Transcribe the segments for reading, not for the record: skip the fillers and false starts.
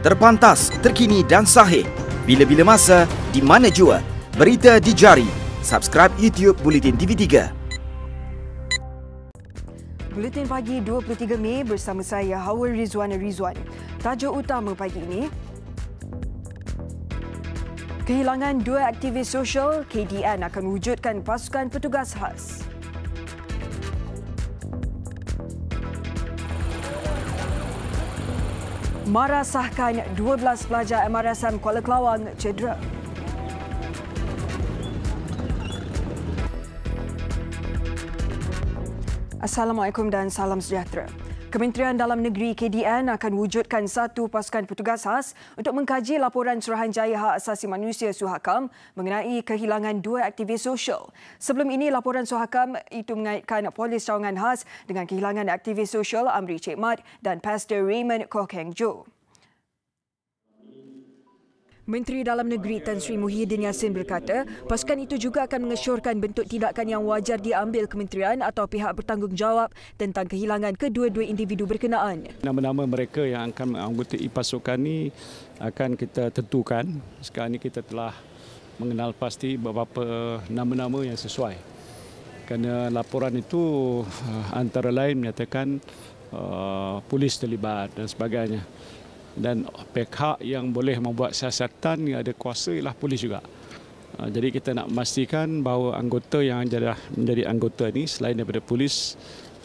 Terpantas, terkini dan sahih. Bila-bila masa, di mana jua. Berita di jari. Subscribe YouTube Bulletin TV3. Buletin Pagi 23 Mei bersama saya Hawa Rizwana Rizwan. Tajuk utama pagi ini: kehilangan dua aktivis sosial, KDN akan wujudkan pasukan petugas khas. MARA sahkan 12 pelajar MRSM Kuala Kelawang cedera. Assalamualaikum dan salam sejahtera. Kementerian Dalam Negeri KDN akan wujudkan satu pasukan petugas khas untuk mengkaji laporan Suruhanjaya Hak Asasi Manusia Suhakam mengenai kehilangan dua aktivis sosial. Sebelum ini, laporan Suhakam itu mengaitkan Polis Cawangan Khas dengan kehilangan aktivis sosial Amri Cik Mat dan Pastor Raymond Koh Keng Jo. Menteri Dalam Negeri Tan Sri Muhyiddin Yassin berkata, pasukan itu juga akan mengesyorkan bentuk tindakan yang wajar diambil kementerian atau pihak bertanggungjawab tentang kehilangan kedua-dua individu berkenaan. Nama-nama mereka yang akan menganggotai pasukan ini akan kita tentukan. Sekarang ini kita telah mengenal pasti beberapa nama-nama yang sesuai. Kerana laporan itu antara lain menyatakan polis terlibat dan sebagainya. Dan pihak yang boleh membuat siasatan yang ada kuasa ialah polis juga. Jadi kita nak memastikan bahawa anggota yang menjadi anggota ini selain daripada polis,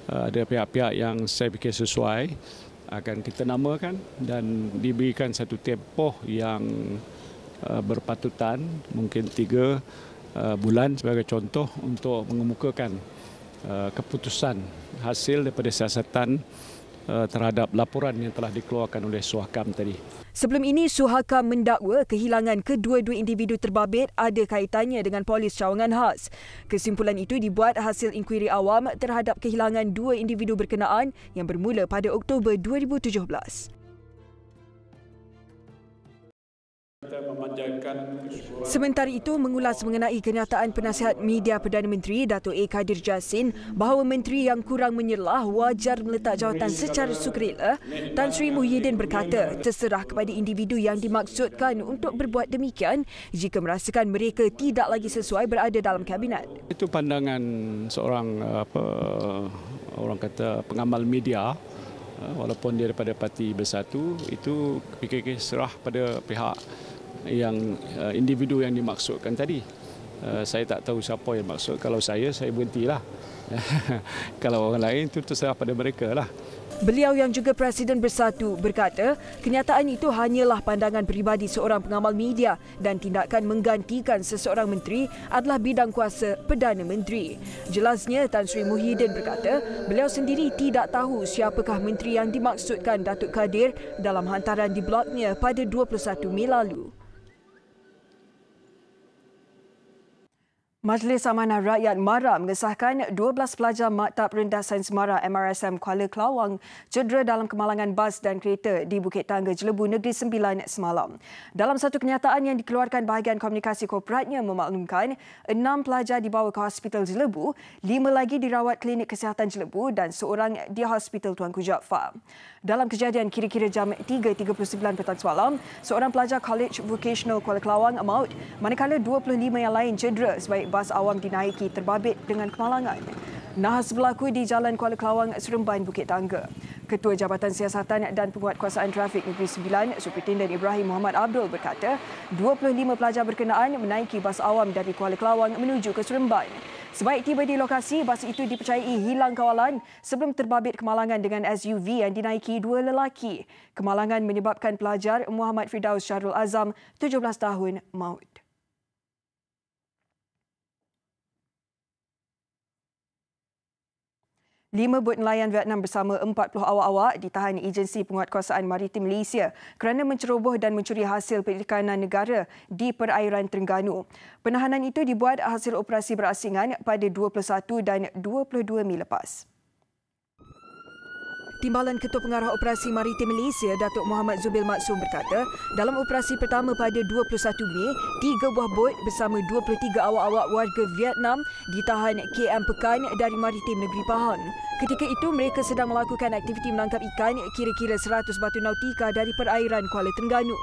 ada pihak-pihak yang saya fikir sesuai akan kita namakan dan diberikan satu tempoh yang berpatutan, mungkin 3 bulan sebagai contoh untuk mengemukakan keputusan hasil daripada siasatan terhadap laporan yang telah dikeluarkan oleh Suhakam tadi. Sebelum ini, Suhakam mendakwa kehilangan kedua-dua individu terbabit ada kaitannya dengan Polis Cawangan Khas. Kesimpulan itu dibuat hasil inkuiri awam terhadap kehilangan dua individu berkenaan yang bermula pada Oktober 2017. Sementara itu, mengulas mengenai kenyataan penasihat media Perdana Menteri Dato' A. Kadir Jassin bahawa menteri yang kurang menyerlah wajar meletak jawatan secara sukarela, Tan Sri Muhyiddin berkata terserah kepada individu yang dimaksudkan untuk berbuat demikian jika merasakan mereka tidak lagi sesuai berada dalam kabinet. Itu pandangan seorang orang kata pengamal media, walaupun dia daripada Parti Bersatu, itu fikir serah pada pihak yang individu yang dimaksudkan tadi. Saya tak tahu siapa yang maksud. Kalau saya berhentilah. Kalau orang lain itu terserah pada mereka lah. Beliau yang juga Presiden Bersatu berkata kenyataan itu hanyalah pandangan peribadi seorang pengamal media dan tindakan menggantikan seseorang menteri adalah bidang kuasa Perdana Menteri. Jelasnya, Tan Sri Muhyiddin berkata beliau sendiri tidak tahu siapakah menteri yang dimaksudkan Datuk Kadir dalam hantaran di blognya pada 21 Mei lalu. Majlis Amanah Rakyat MARA mengesahkan 12 pelajar Maktab Rendah Sains MARA MRSM Kuala Kelawang cedera dalam kemalangan bas dan kereta di Bukit Tangga Jelebu Negeri Sembilan semalam. Dalam satu kenyataan yang dikeluarkan bahagian komunikasi korporatnya memaklumkan 6 pelajar dibawa ke Hospital Jelebu, 5 lagi dirawat Klinik Kesihatan Jelebu dan seorang di Hospital Tuanku Jaafar. Dalam kejadian kira-kira jam 3.39 petang semalam, seorang pelajar College Vocational Kuala Kelawang maut manakala 25 yang lain cedera sebaik bas awam dinaiki terbabit dengan kemalangan. Nahas berlaku di Jalan Kuala Kelawang, Seremban, Bukit Tangga. Ketua Jabatan Siasatan dan Penguatkuasaan Trafik Negeri Sembilan, Superintenden Ibrahim Muhammad Abdul berkata, 25 pelajar berkenaan menaiki bas awam dari Kuala Kelawang menuju ke Seremban. Sebaik tiba di lokasi, bas itu dipercayai hilang kawalan sebelum terbabit kemalangan dengan SUV yang dinaiki 2 lelaki. Kemalangan menyebabkan pelajar Muhammad Firdaus Syahrul Azam, 17 tahun, maut. 5 bot nelayan Vietnam bersama 40 awak-awak ditahan Agensi Penguatkuasaan Maritim Malaysia kerana menceroboh dan mencuri hasil perikanan negara di perairan Terengganu. Penahanan itu dibuat hasil operasi berasingan pada 21 dan 22 Mei lepas. Timbalan Ketua Pengarah Operasi Maritim Malaysia, Datuk Muhammad Zubil Maksum berkata, dalam operasi pertama pada 21 Mei, 3 buah bot bersama 23 awak-awak warga Vietnam ditahan KM Pekan dari Maritim Negeri Pahang. Ketika itu, mereka sedang melakukan aktiviti menangkap ikan kira-kira 100 batu nautika dari perairan Kuala Terengganu.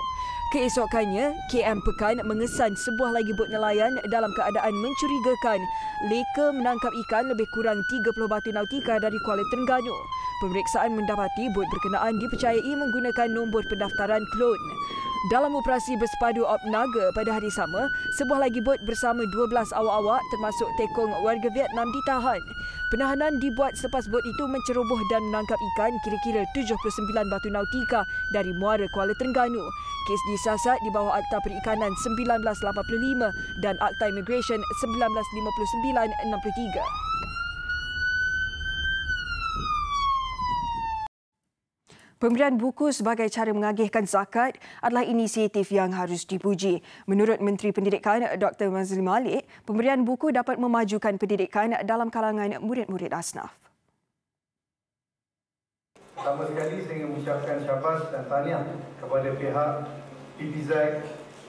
Keesokannya, KM Pekan mengesan sebuah lagi bot nelayan dalam keadaan mencurigakan leka menangkap ikan lebih kurang 30 batu nautika dari Kuala Terengganu. Pemeriksaan mendapati bot berkenaan dipercayai menggunakan nombor pendaftaran klon. Dalam operasi bersepadu Op Naga pada hari sama, sebuah lagi bot bersama 12 awak-awak termasuk tekong warga Vietnam ditahan. Penahanan dibuat selepas bot itu menceroboh dan menangkap ikan kira-kira 79 batu nautika dari muara Kuala Terengganu. Kes disiasat di bawah Akta Perikanan 1985 dan Akta Immigration 1959-63. Pemberian buku sebagai cara mengagihkan zakat adalah inisiatif yang harus dipuji. Menurut Menteri Pendidikan Dr. Mazli Malik, pemberian buku dapat memajukan pendidikan dalam kalangan murid-murid asnaf. Pertama sekali saya ingin mengucapkan syabas dan tahniah kepada pihak PPZ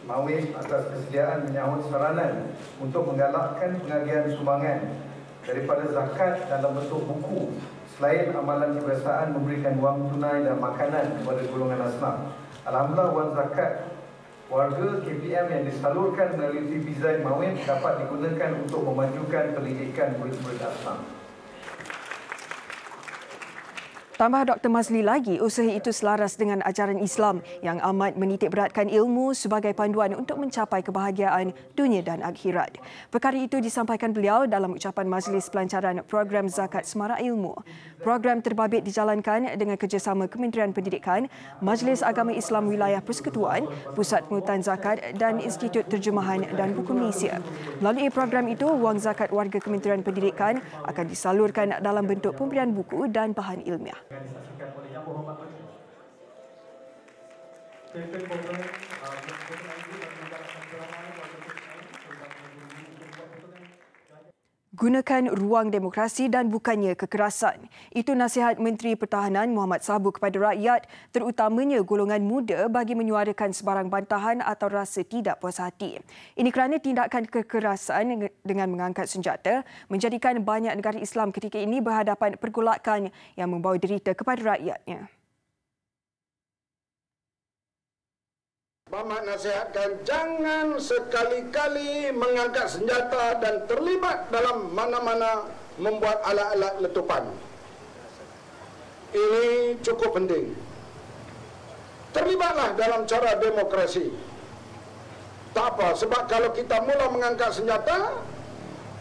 Mawib atas kesediaan menyahut saranan untuk menggalakkan pengagihan sumbangan daripada zakat dalam bentuk buku selain amalan kebiasaan memberikan wang tunai dan makanan kepada golongan asnaf. Alhamdulillah, wang zakat warga KPM yang disalurkan melalui PPZ Mawib dapat digunakan untuk memajukan pendidikan murid-murid asnaf. Tambah Dr. Mazli lagi, usaha itu selaras dengan ajaran Islam yang amat menitik beratkan ilmu sebagai panduan untuk mencapai kebahagiaan dunia dan akhirat. Perkara itu disampaikan beliau dalam ucapan Majlis Pelancaran Program Zakat Semarak Ilmu. Program terbabit dijalankan dengan kerjasama Kementerian Pendidikan, Majlis Agama Islam Wilayah Persekutuan, Pusat Pengurutan Zakat dan Institut Terjemahan dan Buku Malaysia. Melalui program itu, wang zakat warga Kementerian Pendidikan akan disalurkan dalam bentuk pemberian buku dan bahan ilmiah. Disaksikan oleh Yang Berhormat Menteri. Gunakan ruang demokrasi dan bukannya kekerasan. Itu nasihat Menteri Pertahanan Muhammad Sabu kepada rakyat, terutamanya golongan muda bagi menyuarakan sebarang bantahan atau rasa tidak puas hati. Ini kerana tindakan kekerasan dengan mengangkat senjata menjadikan banyak negara Islam ketika ini berhadapan pergolakan yang membawa derita kepada rakyatnya. Mamat nasihatkan jangan sekali-kali mengangkat senjata dan terlibat dalam mana-mana membuat alat-alat letupan. Ini cukup penting. Terlibatlah dalam cara demokrasi. Tak apa, sebab kalau kita mula mengangkat senjata,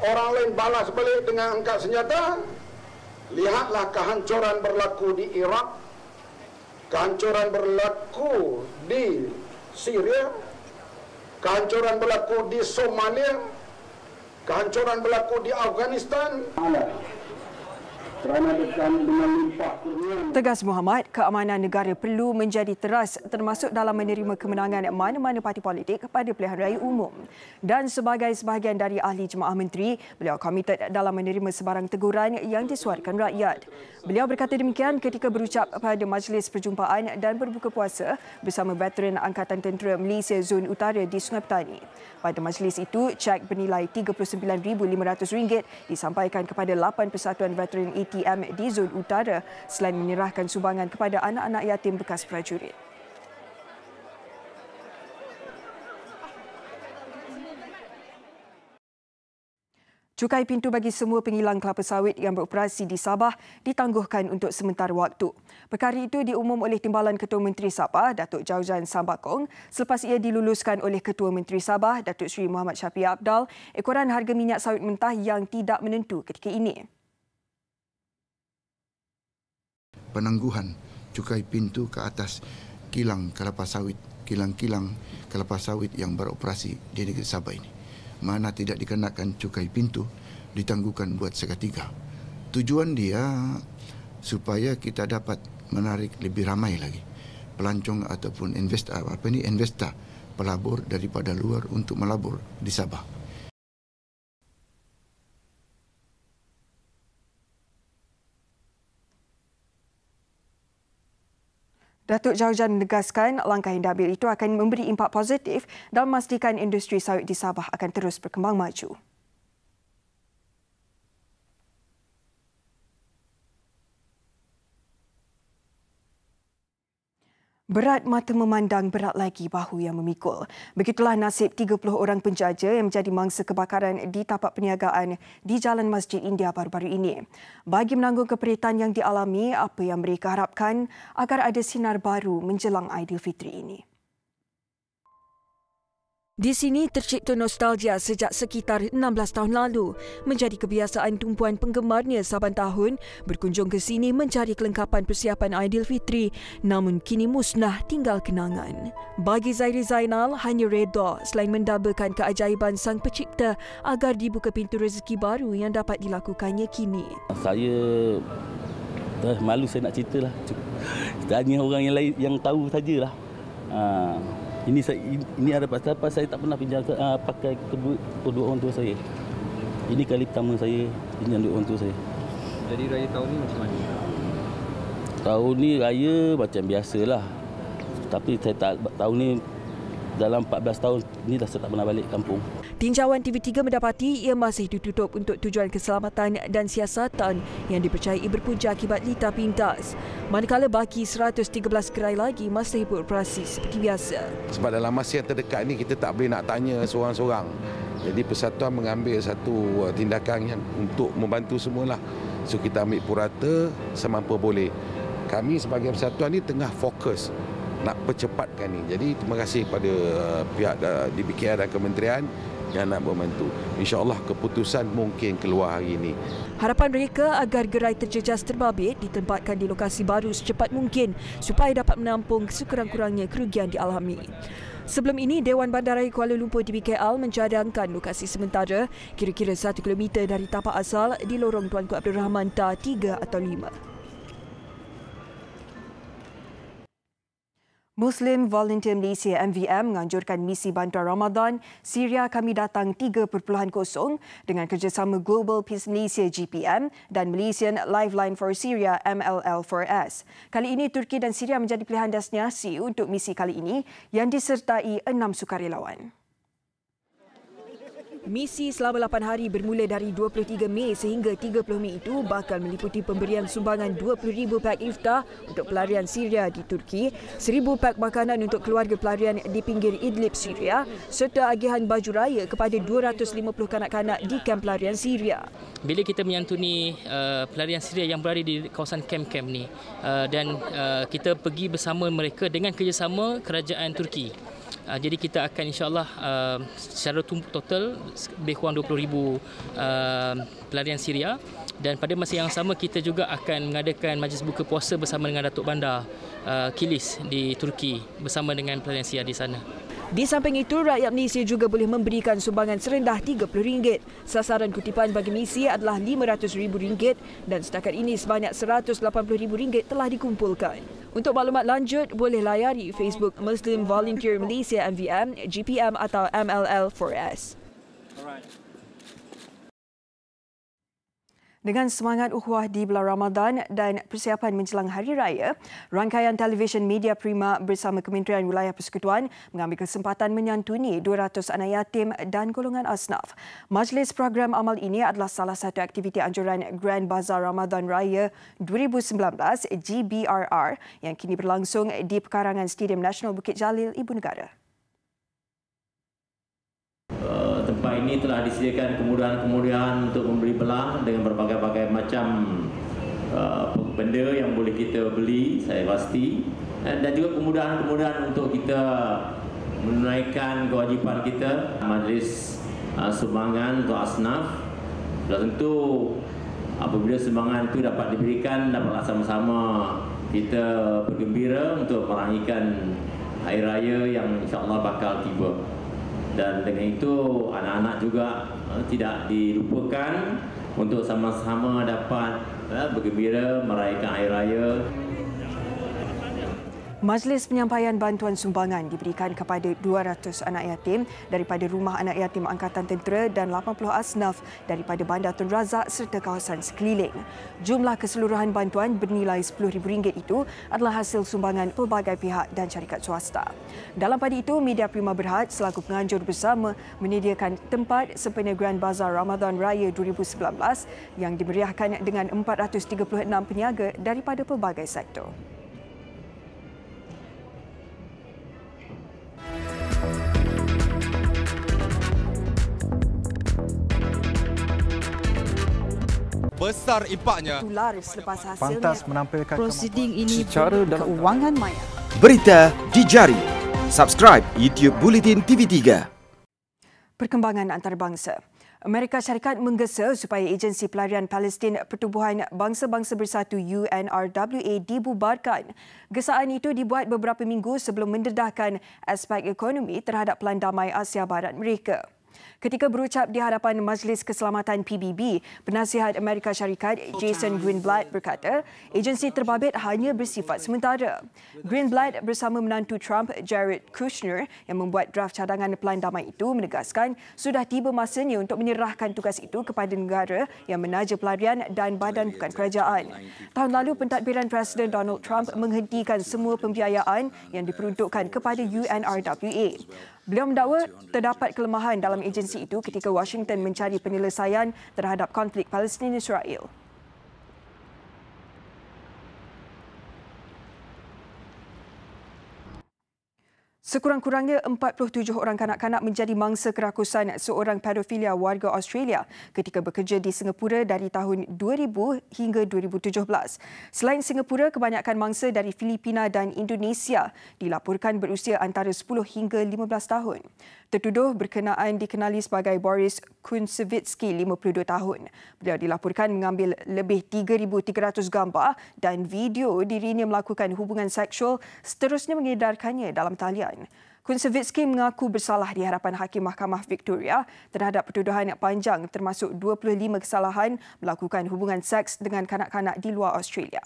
orang lain balas balik dengan angkat senjata. Lihatlah kehancuran berlaku di Iraq, kehancuran berlaku di Syria, kehancuran berlaku di Somalia, kehancuran berlaku di Afghanistan. Tegas Muhammad, keamanan negara perlu menjadi teras termasuk dalam menerima kemenangan mana-mana parti politik pada pilihan raya umum. Dan sebagai sebahagian dari ahli jemaah menteri, beliau komited dalam menerima sebarang teguran yang disuarakan rakyat. Beliau berkata demikian ketika berucap pada Majlis Perjumpaan dan berbuka puasa bersama veteran Angkatan Tentera Malaysia Zon Utara di Sungai Petani. Pada majlis itu, cek bernilai RM39,500 disampaikan kepada 8 persatuan veteran ATM di Zon Utara selain menyerahkan sumbangan kepada anak-anak yatim bekas prajurit. Cukai pintu bagi semua pengilang kelapa sawit yang beroperasi di Sabah ditangguhkan untuk sementara waktu. Perkara itu diumum oleh Timbalan Ketua Menteri Sabah, Datuk Jauzan Sambakong, selepas ia diluluskan oleh Ketua Menteri Sabah, Datuk Seri Muhammad Syafiee Apdal, ekoran harga minyak sawit mentah yang tidak menentu ketika ini. Penangguhan cukai pintu ke atas kilang kelapa sawit, kilang-kilang kelapa sawit yang beroperasi di negeri Sabah ini. Mana tidak dikenakan cukai pintu, ditangguhkan buat seketika. Tujuan dia supaya kita dapat menarik lebih ramai lagi pelancong ataupun investor pelabur daripada luar untuk melabur di Sabah. Datuk Jaujan menegaskan langkah yang diambil itu akan memberi impak positif dan memastikan industri sawit di Sabah akan terus berkembang maju. Berat mata memandang, berat lagi bahu yang memikul. Begitulah nasib 30 orang penjaja yang menjadi mangsa kebakaran di tapak perniagaan di Jalan Masjid India baru-baru ini. Bagi menanggung keperitan yang dialami, apa yang mereka harapkan agar ada sinar baru menjelang Aidilfitri ini. Di sini tercipta nostalgia sejak sekitar 16 tahun lalu. Menjadi kebiasaan tumpuan penggemarnya saban tahun berkunjung ke sini mencari kelengkapan persiapan Aidilfitri, namun kini musnah tinggal kenangan. Bagi Zairi Zainal, hanya redha selain mendambakan keajaiban Sang Pencipta agar dibuka pintu rezeki baru yang dapat dilakukannya kini. Saya malu saya nak ceritalah. Tanya orang yang lain yang tahu sajalah. Ini ada pasal saya tak pernah pinjam pakai kedua orang tua saya. Ini kali pertama saya pinjam duit orang tua saya. Jadi raya tahun ni macam mana? Tahun ni raya macam biasalah. Tapi saya tak tahun ni dalam 14 tahun ni dah saya tak pernah balik kampung. Tinjauan TV3 mendapati ia masih ditutup untuk tujuan keselamatan dan siasatan yang dipercayai berpunca akibat lita pintas. Manakala baki 113 gerai lagi masih beroperasi seperti biasa. Sebab dalam masa yang terdekat ni kita tak boleh nak tanya seorang-seorang. Jadi persatuan mengambil satu tindakan yang untuk membantu semualah. So kita ambil purata semampu boleh. Kami sebagai persatuan ni tengah fokus nak percepatkan ni. Jadi terima kasih kepada pihak DBKR dan kementerian yang nak membantu. InsyaAllah keputusan mungkin keluar hari ini. Harapan mereka agar gerai terjejas terbabit ditempatkan di lokasi baru secepat mungkin supaya dapat menampung sekurang-kurangnya kerugian dialami. Sebelum ini, Dewan Bandaraya Kuala Lumpur DBKL mencadangkan lokasi sementara kira-kira 1 km dari tapak asal di lorong Tuanku Abdul Rahman Ta 3 atau 5. Muslim Volunteer Malaysia MVM menganjurkan misi bantuan Ramadan Syria Kami Datang 3.0 dengan kerjasama Global Peace Malaysia GPM dan Malaysian Lifeline for Syria MLL4S. Kali ini Turki dan Syria menjadi pilihan destinasi untuk misi kali ini yang disertai 6 sukarelawan. Misi selama 8 hari bermula dari 23 Mei sehingga 30 Mei itu bakal meliputi pemberian sumbangan 20,000 pak iftar untuk pelarian Syria di Turki, 1,000 pak makanan untuk keluarga pelarian di pinggir Idlib, Syria serta agihan baju raya kepada 250 kanak-kanak di kamp pelarian Syria. Bila kita menyantuni pelarian Syria yang berada di kawasan kamp-kamp ni dan kita pergi bersama mereka dengan kerjasama kerajaan Turki. Jadi kita akan insyaAllah secara total lebih kurang 20,000 pelarian Syria dan pada masa yang sama kita juga akan mengadakan majlis buka puasa bersama dengan Datuk Bandar Kilis di Turki bersama dengan pelarian Syria di sana. Di samping itu, rakyat Malaysia juga boleh memberikan sumbangan serendah RM30. Sasaran kutipan bagi misi adalah RM500,000 dan setakat ini sebanyak RM180,000 telah dikumpulkan. Untuk maklumat lanjut, boleh layari Facebook Muslim Volunteer Malaysia MVM, GPM atau MLL4S. Dengan semangat ukhuwah di bulan Ramadan dan persiapan menjelang Hari Raya, rangkaian televisyen Media Prima bersama Kementerian Wilayah Persekutuan mengambil kesempatan menyantuni 200 anak yatim dan golongan asnaf. Majlis program amal ini adalah salah satu aktiviti anjuran Grand Bazaar Ramadan Raya 2019 GBRR yang kini berlangsung di pekarangan Stadium Nasional Bukit Jalil, Ibu Negara. Tempat ini telah disediakan kemudahan-kemudahan untuk membeli belah dengan berbagai-bagai macam benda yang boleh kita beli, saya pasti, dan juga kemudahan-kemudahan untuk kita menunaikan kewajipan kita. Majlis sumbangan untuk asnaf, sudah tentu apabila sumbangan itu dapat diberikan, dapatlah sama-sama kita bergembira untuk meraihkan Hari Raya yang insya-Allah bakal tiba. Dan dengan itu anak-anak juga tidak dilupakan untuk sama-sama dapat bergembira meraihkan Hari Raya. Majlis penyampaian bantuan sumbangan diberikan kepada 200 anak yatim daripada Rumah Anak Yatim Angkatan Tentera dan 80 asnaf daripada Bandar Tun Razak serta kawasan sekeliling. Jumlah keseluruhan bantuan bernilai RM10,000 itu adalah hasil sumbangan pelbagai pihak dan syarikat swasta. Dalam pada itu, Media Prima Berhad selaku penganjur bersama menyediakan tempat sempena Grand Bazaar Ramadan Raya 2019 yang dimeriahkan dengan 436 peniaga daripada pelbagai sektor. Besar impaknya. Tular selepas hasilnya. Pantas menampilkan prosiding ini secara dalam keuangan maya. Berita di jari. Subscribe YouTube Bulletin TV3. Perkembangan antarabangsa. Amerika Syarikat menggesa supaya Agensi Pelarian Palestin Pertubuhan Bangsa-Bangsa Bersatu UNRWA dibubarkan. Gesaan itu dibuat beberapa minggu sebelum mendedahkan aspek ekonomi terhadap Pelan Damai Asia Barat mereka. Ketika berucap di hadapan Majlis Keselamatan PBB, Penasihat Amerika Syarikat Jason Greenblatt berkata, agensi terbabit hanya bersifat sementara. Greenblatt bersama menantu Trump, Jared Kushner, yang membuat draft cadangan Pelan Damai itu menegaskan sudah tiba masanya untuk menyerahkan tugas itu kepada negara yang menaja pelarian dan badan bukan kerajaan. Tahun lalu, pentadbiran Presiden Donald Trump menghentikan semua pembiayaan yang diperuntukkan kepada UNRWA. Beliau mendakwa terdapat kelemahan dalam agensi itu ketika Washington mencari penyelesaian terhadap konflik Palestin-Israel. Sekurang-kurangnya 47 orang kanak-kanak menjadi mangsa kerakusan seorang pedofilia warga Australia ketika bekerja di Singapura dari tahun 2000 hingga 2017. Selain Singapura, kebanyakan mangsa dari Filipina dan Indonesia dilaporkan berusia antara 10 hingga 15 tahun. Tertuduh berkenaan dikenali sebagai Boris Kunsevitsky, 52 tahun. Beliau dilaporkan mengambil lebih 3,300 gambar dan video dirinya melakukan hubungan seksual, seterusnya mengedarkannya dalam talian. Kunsevitsky mengaku bersalah di hadapan Hakim Mahkamah Victoria terhadap pertuduhan panjang termasuk 25 kesalahan melakukan hubungan seks dengan kanak-kanak di luar Australia.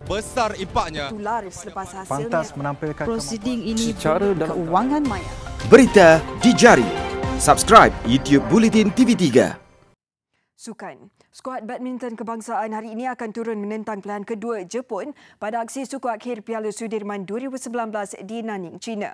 Besar impaknya. Tular selepas hasilnya. Pantas menampilkan prosiding ini secara dalam keuangan maya. Berita di jari. Subscribe YouTube Bulletin TV3. Sukan. Skuad badminton kebangsaan hari ini akan turun menentang pilihan kedua Jepun pada aksi suku akhir Piala Sudirman 2019 di Nanning, China.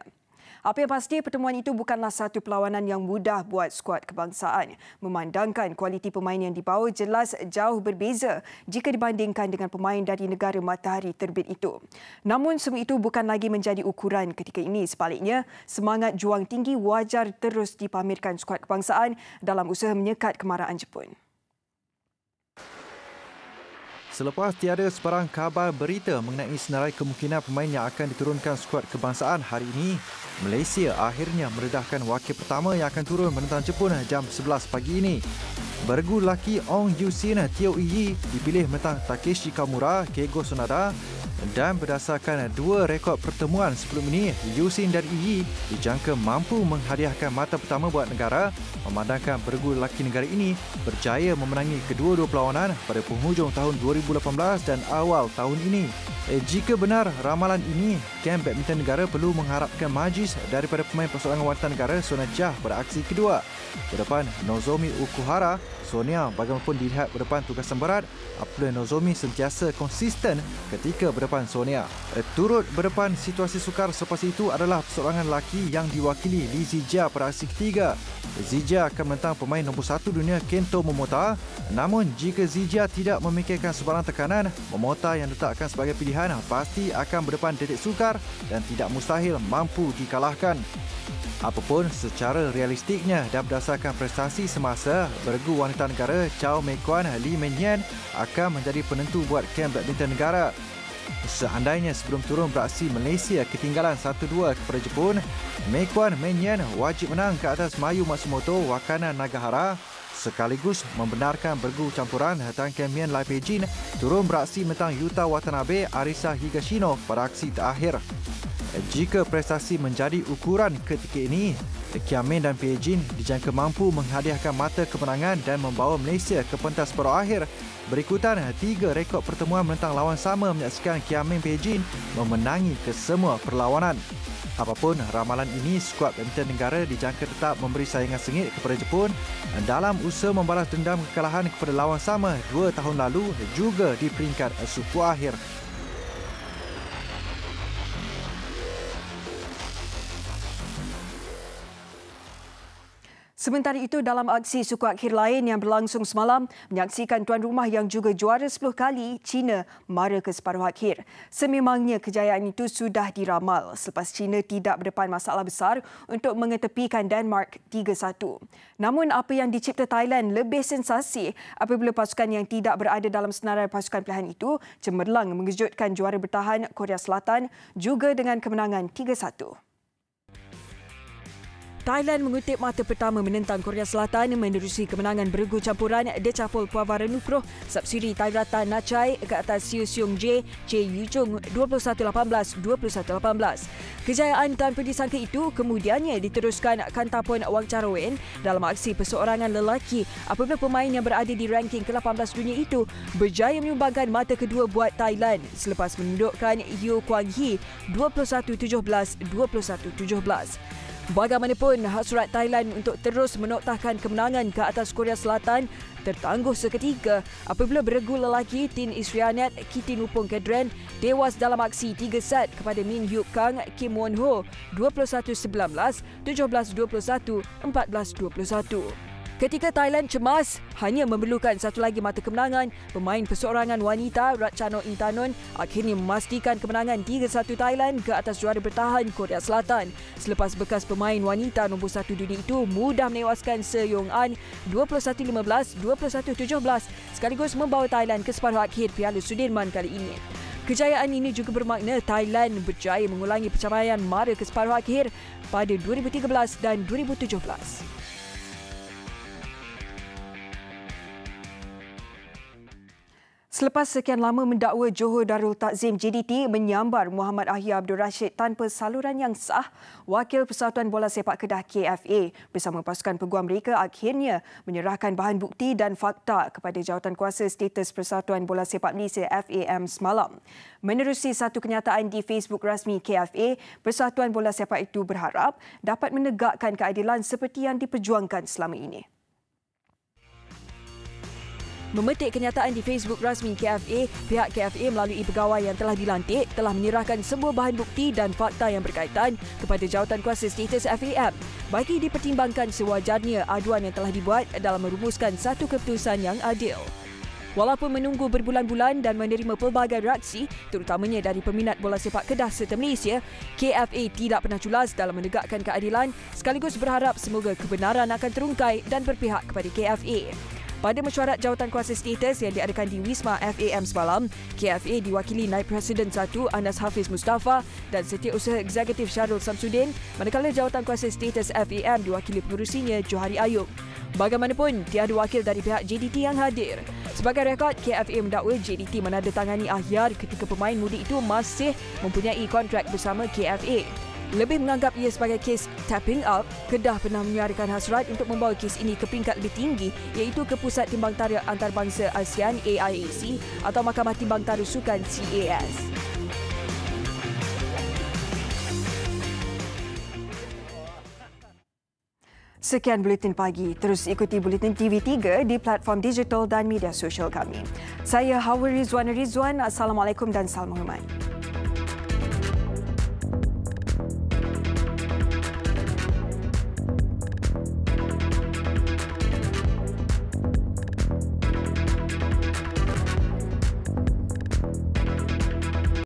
Apa yang pasti, pertemuan itu bukanlah satu perlawanan yang mudah buat skuad kebangsaan. Memandangkan kualiti pemain yang dibawa jelas jauh berbeza jika dibandingkan dengan pemain dari negara matahari terbit itu. Namun semua itu bukan lagi menjadi ukuran ketika ini. Sebaliknya, semangat juang tinggi wajar terus dipamerkan skuad kebangsaan dalam usaha menyekat kemarahan Jepun. Selepas tiada sebarang kabar berita mengenai senarai kemungkinan pemain yang akan diturunkan skuad kebangsaan hari ini, Malaysia akhirnya mendedahkan wakil pertama yang akan turun menentang Jepun jam 11 pagi ini. Beregu lelaki Ong Yu-sin Teo Yi dipilih menentang Takeshi Kamura, Keigo Sonada, dan berdasarkan dua rekod pertemuan sebelum ini, Yu-sin dan Yi dijangka mampu menghadiahkan mata pertama buat negara, memandangkan beregu lelaki negara ini berjaya memenangi kedua-dua perlawanan pada penghujung tahun 2018 dan awal tahun ini. Jika benar ramalan ini, kem badminton negara perlu mengharapkan majlis daripada pemain persoalangan wanita negara Sonia Jah pada aksi kedua. Berdepan Nozomi Okuhara, Sonia bagaimanapun dilihat berdepan tugasan berat, apabila Nozomi sentiasa konsisten ketika berdepan Sonia. Turut berdepan situasi sukar selepas itu adalah persoalangan lelaki yang diwakili Li Zijia pada aksi ketiga. Zijia akan menentang pemain nombor 1 dunia Kento Momota. Namun jika Zijia tidak memikirkan sebarang tekanan, Momota yang diletakkan sebagai pilihan pasti akan berdepan titik sukar dan tidak mustahil mampu dikalahkan. Apapun secara realistiknya dan berdasarkan prestasi semasa, beregu wanita negara Chow Mei Kuan Lee Men Yen akan menjadi penentu buat kem badminton negara. Seandainya sebelum turun beraksi Malaysia ketinggalan 1-2 kepada Jepun, Mei Kuan Men Yen wajib menang ke atas Mayu Matsumoto Wakana Nagahara, sekaligus membenarkan beregu campuran Tan Ken Mien Lai Pei-jin turun beraksi menentang Yuta Watanabe Arisa Higashino pada aksi terakhir. Jika prestasi menjadi ukuran ketika ini, Kiamin dan Peijin dijangka mampu menghadiahkan mata kemenangan dan membawa Malaysia ke pentas separuh akhir. Berikutan 3 rekod pertemuan menentang lawan sama menyaksikan Kiamin Peijin memenangi kesemua perlawanan. Apapun ramalan ini, skuad badminton negara dijangka tetap memberi saingan sengit kepada Jepun dalam usaha membalas dendam kekalahan kepada lawan sama 2 tahun lalu juga di peringkat suku akhir. Sementara itu, dalam aksi suku akhir lain yang berlangsung semalam, menyaksikan tuan rumah yang juga juara 10 kali, China mara ke separuh akhir. Sememangnya kejayaan itu sudah diramal selepas China tidak berdepan masalah besar untuk mengetepikan Denmark 3-1. Namun apa yang dicipta Thailand lebih sensasi apabila pasukan yang tidak berada dalam senarai pasukan pilihan itu cemerlang mengejutkan juara bertahan Korea Selatan juga dengan kemenangan 3-1. Thailand mengutip mata pertama menentang Korea Selatan menerusi kemenangan beregu campuran Decapol Puavara Nukroh Sapsiri Thairatan Nachai ke atas Siu Seong Jae, Chee Yu Chung 21-18, 21-18. Kejayaan tanpa disangka itu kemudiannya diteruskan Kantapon Wangcharoen dalam aksi perseorangan lelaki apabila pemain yang berada di ranking ke-18 dunia itu berjaya menyumbangkan mata kedua buat Thailand selepas menundukkan Yeo Kwang Hee 21-17, 21-17. Bagaimanapun, hasrat Thailand untuk terus menoktahkan kemenangan ke atas Korea Selatan tertangguh seketika apabila beregu lelaki Tin Isrianet Kitinupong Kedren tewas dalam aksi 3 set kepada Min Hyuk Kang Kim Won Ho 21-19, 17-21, 14-21. Ketika Thailand cemas, hanya memerlukan satu lagi mata kemenangan, pemain perseorangan wanita Ratchano Intanon akhirnya memastikan kemenangan 3-1 Thailand ke atas juara bertahan Korea Selatan selepas bekas pemain wanita nombor 1 dunia itu mudah menewaskan Se Yong An 21-15, 21-17 sekaligus membawa Thailand ke separuh akhir Piala Sudirman kali ini. Kejayaan ini juga bermakna Thailand berjaya mengulangi pencapaian mara ke separuh akhir pada 2013 dan 2017. Selepas sekian lama mendakwa Johor Darul Takzim JDT menyambar Muhammad Ahya Abdul Rashid tanpa saluran yang sah, Wakil Persatuan Bola Sepak Kedah KFA bersama pasukan peguam mereka akhirnya menyerahkan bahan bukti dan fakta kepada Jawatankuasa Status Persatuan Bola Sepak Malaysia FAM semalam. Menerusi satu kenyataan di Facebook rasmi KFA, Persatuan Bola Sepak itu berharap dapat menegakkan keadilan seperti yang diperjuangkan selama ini. Memetik kenyataan di Facebook rasmi KFA, pihak KFA melalui pegawai yang telah dilantik telah menyerahkan semua bahan bukti dan fakta yang berkaitan kepada Jawatankuasa Status FAM bagi dipertimbangkan sewajarnya aduan yang telah dibuat dalam merumuskan satu keputusan yang adil. Walaupun menunggu berbulan-bulan dan menerima pelbagai reaksi, terutamanya dari peminat bola sepak Kedah serta Malaysia, KFA tidak pernah culas dalam menegakkan keadilan sekaligus berharap semoga kebenaran akan terungkai dan berpihak kepada KFA. Pada mesyuarat Jawatankuasa Status yang diadakan di Wisma FAM semalam, KFA diwakili Naib Presiden 1 Anas Hafiz Mustafa dan Setiausaha Eksekutif Syarul Samsudin, manakala Jawatankuasa Status FAM diwakili pengurusinya Johari Ayub. Bagaimanapun, tiada wakil dari pihak JDT yang hadir. Sebagai rekod, KFA mendakwa JDT menandatangani ahyar ketika pemain muda itu masih mempunyai kontrak bersama KFA. Lebih menganggap ia sebagai kes tapping up, Kedah pernah menyuarakan hasrat untuk membawa kes ini ke peringkat lebih tinggi iaitu ke Pusat Timbang Tara Antarabangsa ASEAN AIAC atau Mahkamah Timbang Tara Sukan CAS. Sekian Buletin Pagi. Terus ikuti Buletin TV3 di platform digital dan media sosial kami. Saya Hawa Rizwan. Assalamualaikum dan salam hormat.